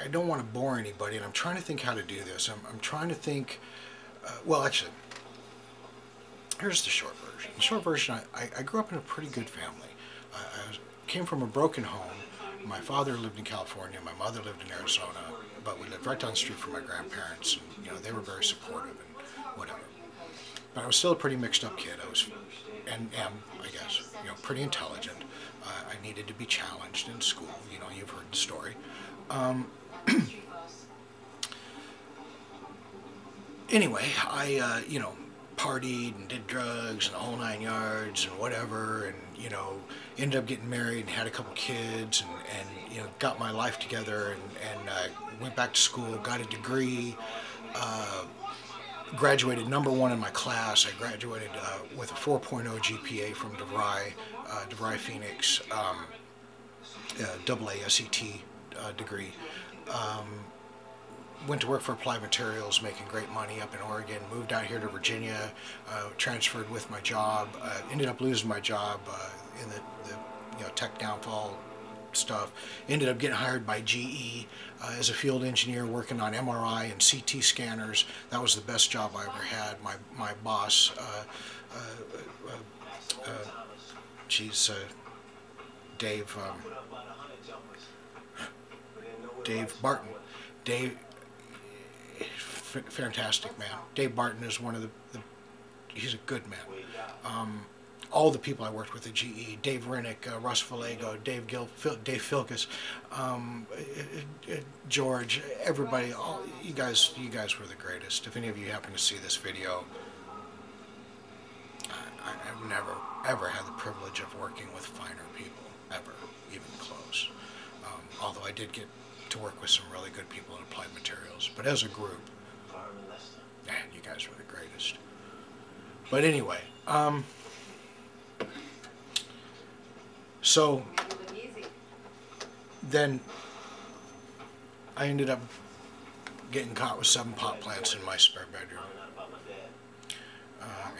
I don't want to bore anybody, and I'm trying to think how to do this. I'm trying to think, well, actually, here's the short version. The short version, I grew up in a pretty good family. Came from a broken home. My father lived in California, my mother lived in Arizona, but we lived right down the street from my grandparents, and they were very supportive and whatever. But I was still a pretty mixed up kid. I was, and am, I guess, pretty intelligent. I needed to be challenged in school. You've heard the story. Anyway, I partied and did drugs and the whole 9 yards and whatever, and ended up getting married and had a couple kids, and got my life together, and went back to school, got a degree, graduated #1 in my class. I graduated with a 4.0 GPA from DeVry Phoenix, AA SET degree. Went to work for Applied Materials, making great money up in Oregon. Moved out here to Virginia, transferred with my job. Ended up losing my job in the tech downfall stuff. Ended up getting hired by GE as a field engineer, working on MRI and CT scanners. That was the best job I ever had. My boss, Dave Barton. Fantastic man. Dave Barton is one of he's a good man. All the people I worked with at GE, Dave Rennick, Russ Vallejo, Dave Filkes, George, everybody, you guys were the greatest. If any of you happen to see this video, I've never, ever had the privilege of working with finer people, ever, even close. Although I did get to work with some really good people in Applied Materials, but as a group, man, you guys were the greatest. But anyway, so then I ended up getting caught with 7 pot plants in my spare bedroom.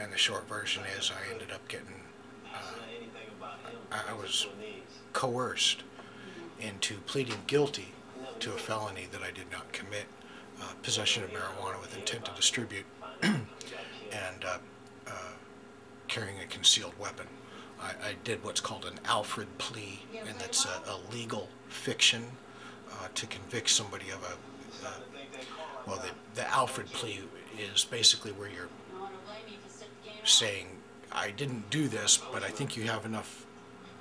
And the short version is I ended up getting, I was coerced into pleading guilty to a felony that I did not commit, possession of marijuana with intent to distribute, and carrying a concealed weapon. I did what's called an Alfred plea, and that's a legal fiction to convict somebody of well, the Alfred plea is basically where you're saying, I didn't do this, but I think you have enough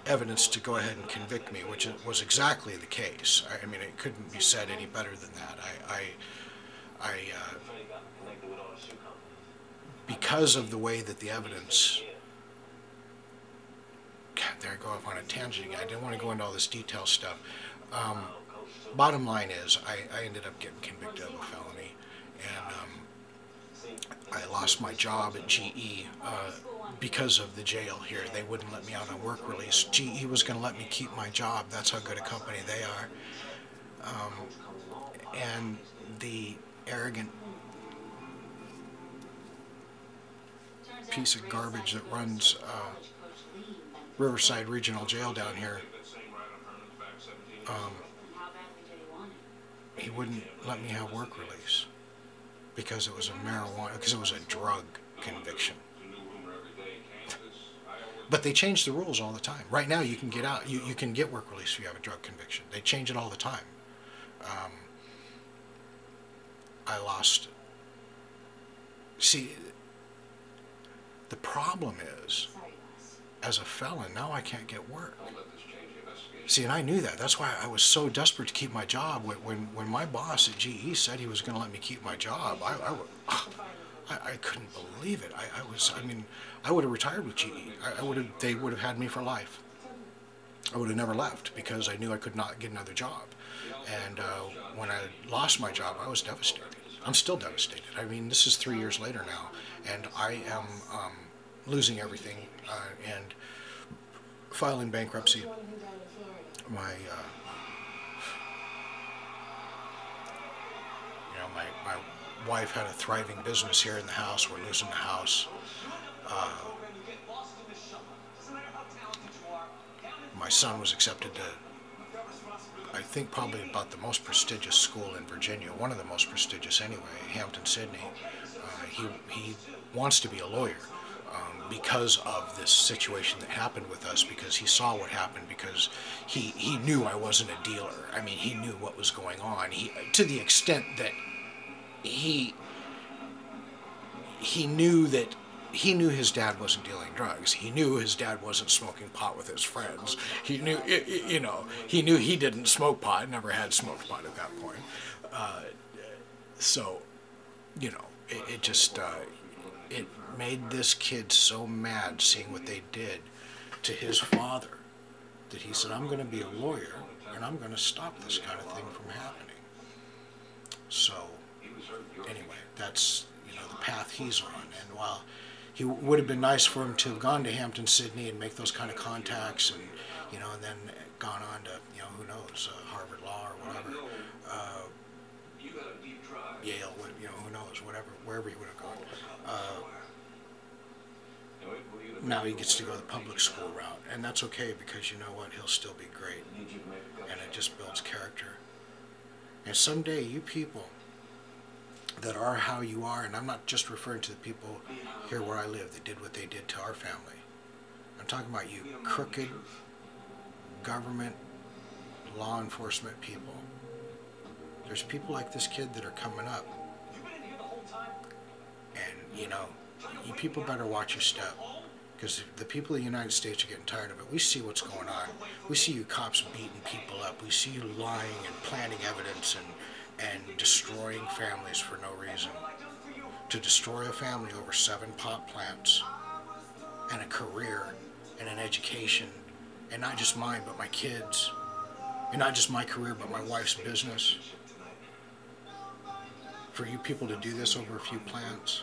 evidence to go ahead and convict me, which was exactly the case. I mean, it couldn't be said any better than that. Because of the way that the evidence, God, there I go off on a tangent again. I didn't want to go into all this detail stuff. Bottom line is, I ended up getting convicted of a felony, and I lost my job at GE because of the jail here. They wouldn't let me out on work release. GE was going to let me keep my job. That's how good a company they are. And the arrogant piece of garbage that runs Riverside Regional Jail down here, he wouldn't let me have work release because it was a marijuana, because it was a drug conviction. But they change the rules all the time. Right now you can get out, you can get work release if you have a drug conviction. They change it all the time. I lost, see, the problem is, as a felon, now I can't get work. See, and I knew that. That's why I was so desperate to keep my job. When my boss at GE said he was going to let me keep my job, I couldn't believe it. I would have retired with GE. They would have had me for life. I would have never left because I knew I could not get another job. And when I lost my job, I was devastated. I'm still devastated. I mean, this is 3 years later now, and I am losing everything and filing bankruptcy. My wife had a thriving business here in the house. We're losing the house. My son was accepted to I think probably about the most prestigious school in Virginia, one of the most prestigious anyway, Hampton-Sydney. He wants to be a lawyer because of this situation that happened with us, because he saw what happened, because he knew I wasn't a dealer. I mean, he knew what was going on. To the extent that he knew that he knew his dad wasn't dealing drugs. He knew his dad wasn't smoking pot with his friends. He knew, he knew he didn't smoke pot, never had smoked pot at that point. So, it just, it made this kid so mad seeing what they did to his father that he said, I'm going to be a lawyer and I'm going to stop this kind of thing from happening. So, anyway, that's, the path he's on. And while he would have been nice for him to have gone to Hampton-Sydney and make those kind of contacts, and and then gone on to who knows, Harvard Law or whatever, Yale, who knows, wherever he would have gone. Now he gets to go the public school route, and that's okay, because you know what, he'll still be great, and it just builds character. And someday you people that are how you are, and I'm not just referring to the people here where I live that did what they did to our family. I'm talking about you crooked government, law enforcement people. There's people like this kid that are coming up. And, you people better watch your step. Because the people of the United States are getting tired of it. We see what's going on. We see you cops beating people up. We see you lying and planting evidence and destroying families for no reason. To destroy a family over 7 pot plants and a career and an education, and not just mine but my kids, and not just my career but my wife's business. For you people to do this over a few plants,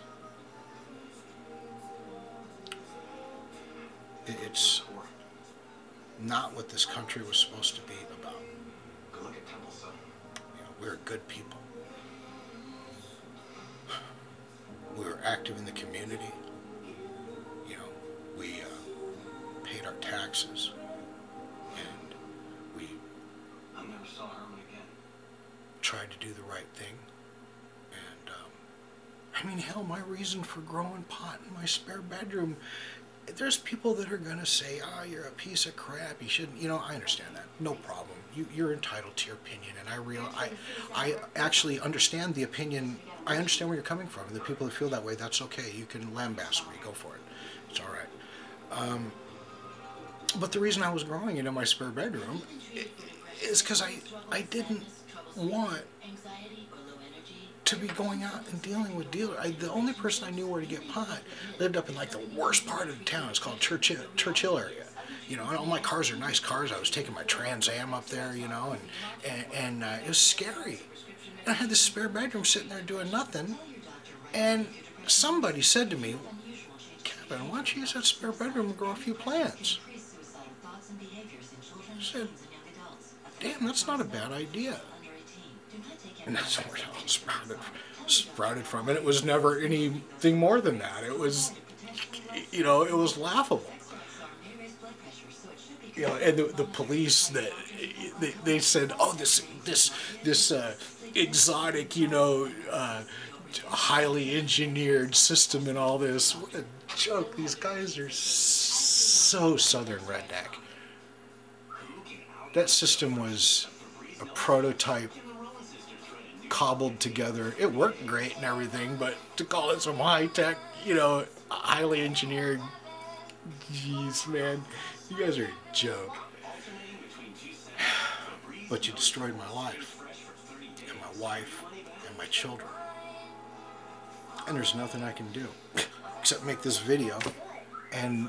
it's not what this country was supposed to be about. We're good people. We were active in the community. We paid our taxes, and we tried to do the right thing. And hell, my reason for growing pot in my spare bedroom, there's people that are going to say, you're a piece of crap, you shouldn't, I understand that, no problem. You're entitled to your opinion, and I actually understand the opinion. I understand where you're coming from, and the people that feel that way, that's okay. You can lambast me, go for it. It's all right. But the reason I was growing it in my spare bedroom is because I didn't want to be going out and dealing with dealers. The only person I knew where to get pot lived up in like the worst part of the town. It's called Churchill area. And all my cars are nice cars. I was taking my Trans Am up there, and it was scary. And I had this spare bedroom sitting there doing nothing, and somebody said to me, Kevin, why don't you use that spare bedroom and grow a few plants? I said, damn, that's not a bad idea. And that's where it all sprouted from. And it was never anything more than that. It was, it was laughable. And the police, they said, this exotic, highly engineered system and all this. What a joke. These guys are so southern redneck. That system was a prototype, cobbled together. It worked great and everything, but to call it some high-tech, highly engineered, jeez, man, you guys are a joke. But you destroyed my life, and my wife, and my children. And there's nothing I can do except make this video and